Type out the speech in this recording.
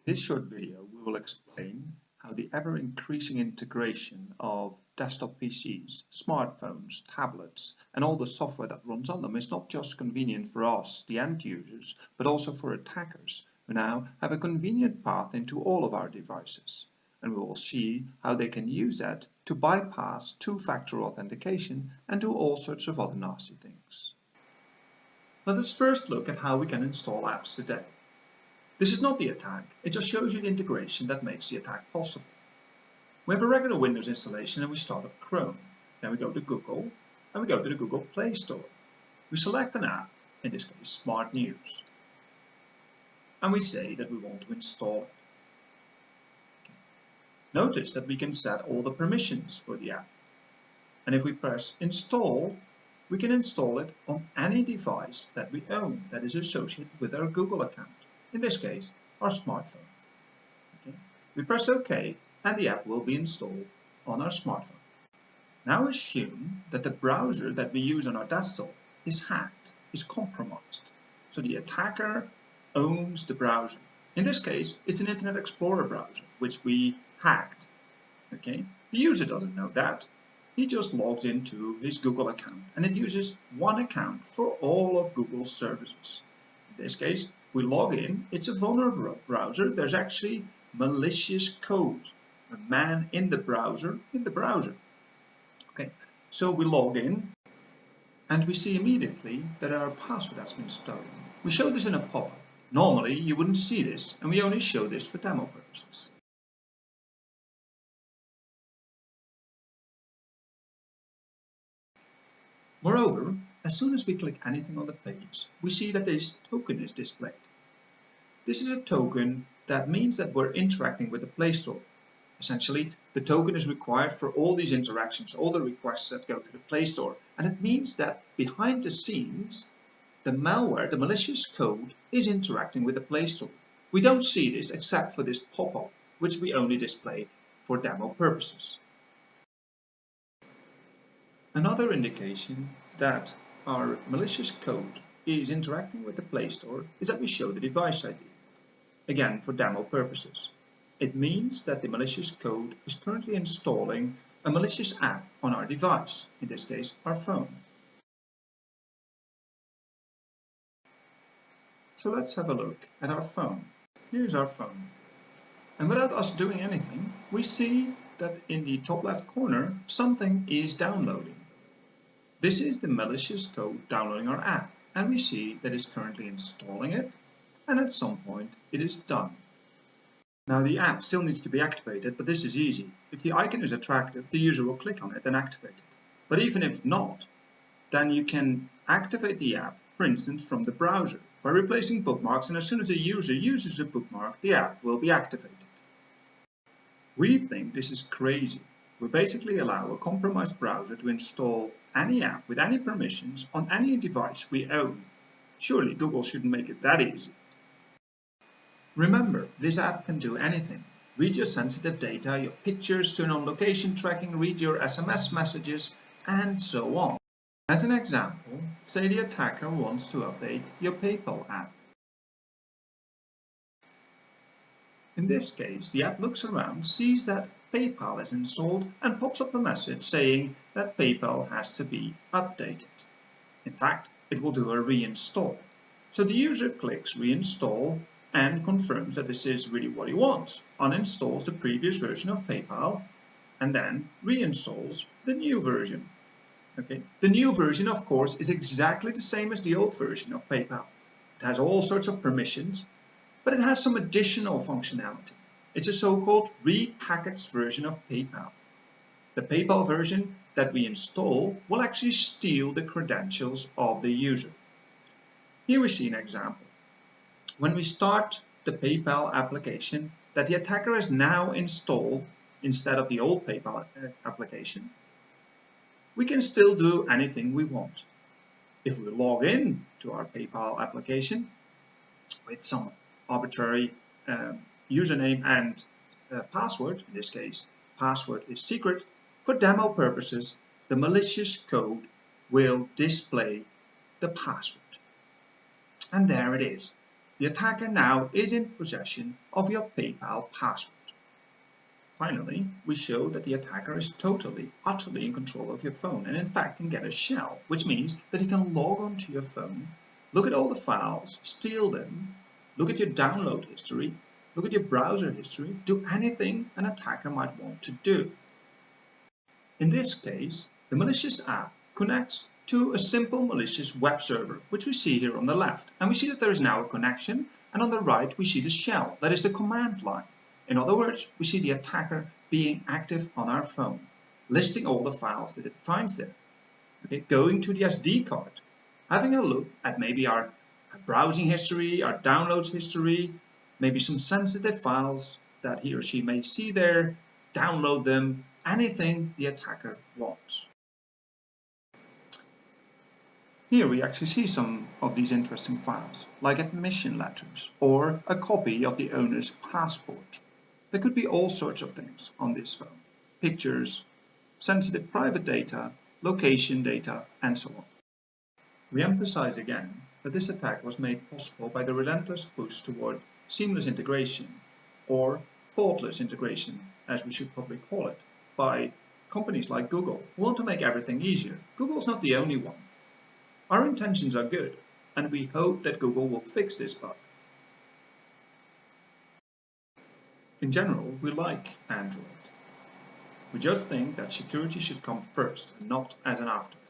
In this short video, we will explain how the ever-increasing integration of desktop PCs, smartphones, tablets, and all the software that runs on them is not just convenient for us, the end users, but also for attackers who now have a convenient path into all of our devices. And we will see how they can use that to bypass two-factor authentication and do all sorts of other nasty things. Let us first look at how we can install apps today. This is not the attack, it just shows you the integration that makes the attack possible. We have a regular Windows installation and we start up Chrome. Then we go to Google and we go to the Google Play Store. We select an app, in this case Smart News. And we say that we want to install it. Notice that we can set all the permissions for the app. And if we press Install, we can install it on any device that we own that is associated with our Google account. In this case, our smartphone. Okay. We press OK and the app will be installed on our smartphone. Now assume that the browser that we use on our desktop is hacked, is compromised. So the attacker owns the browser. In this case, it's an Internet Explorer browser, which we hacked. Okay. The user doesn't know that. He just logs into his Google account and it uses one account for all of Google's services. In this case, we log in, it's a vulnerable browser, there's actually malicious code, a man in the browser, Okay, so we log in and we see immediately that our password has been stolen. We show this in a pop-up. Normally you wouldn't see this and we only show this for demo purposes. Moreover, as soon as we click anything on the page, we see that this token is displayed. This is a token that means that we're interacting with the Play Store. Essentially, the token is required for all these interactions, all the requests that go to the Play Store. And it means that behind the scenes, the malware, the malicious code, is interacting with the Play Store. We don't see this except for this pop-up, which we only display for demo purposes. Another indication that our malicious code is interacting with the Play Store is that we show the device ID. Again, for demo purposes. It means that the malicious code is currently installing a malicious app on our device, in this case our phone. So let's have a look at our phone. Here's our phone. And without us doing anything, we see that in the top left corner something is downloading. This is the malicious code downloading our app, and we see that it's currently installing it, and at some point it is done. Now the app still needs to be activated, but this is easy. If the icon is attractive, the user will click on it and activate it. But even if not, then you can activate the app, for instance, from the browser by replacing bookmarks, and as soon as the user uses a bookmark, the app will be activated. We think this is crazy. We basically allow a compromised browser to install any app with any permissions on any device we own. Surely Google shouldn't make it that easy. Remember, this app can do anything. Read your sensitive data, your pictures, turn on location tracking, read your SMS messages, and so on. As an example, say the attacker wants to update your PayPal app. In this case, the app looks around, sees that PayPal is installed, and pops up a message saying that PayPal has to be updated. In fact, it will do a reinstall. So the user clicks reinstall and confirms that this is really what he wants, uninstalls the previous version of PayPal, and then reinstalls the new version. Okay. The new version, of course, is exactly the same as the old version of PayPal. It has all sorts of permissions, but it has some additional functionality. It's a so-called repackaged version of PayPal. The PayPal version that we install will actually steal the credentials of the user. Here we see an example. When we start the PayPal application that the attacker has now installed instead of the old PayPal application, we can still do anything we want. If we log in to our PayPal application with some arbitrary username and password, in this case password is secret, for demo purposes the malicious code will display the password. And there it is. The attacker now is in possession of your PayPal password. Finally, we show that the attacker is totally, utterly in control of your phone and in fact can get a shell, which means that he can log onto your phone, look at all the files, steal them, look at your download history, look at your browser history, do anything an attacker might want to do. In this case, the malicious app connects to a simple malicious web server, which we see here on the left. And we see that there is now a connection, and on the right we see the shell, that is the command line. In other words, we see the attacker being active on our phone, listing all the files that it finds there. Okay, going to the SD card, having a look at maybe our browsing history, our downloads history, maybe some sensitive files that he or she may see there, download them, anything the attacker wants. Here we actually see some of these interesting files, like admission letters or a copy of the owner's passport. There could be all sorts of things on this phone: pictures, sensitive private data, location data, and so on. We emphasize again that this attack was made possible by the relentless push toward seamless integration, or thoughtless integration, as we should probably call it, by companies like Google, who want to make everything easier. Google's not the only one. Our intentions are good, and we hope that Google will fix this bug. In general, we like Android. We just think that security should come first and not as an afterthought.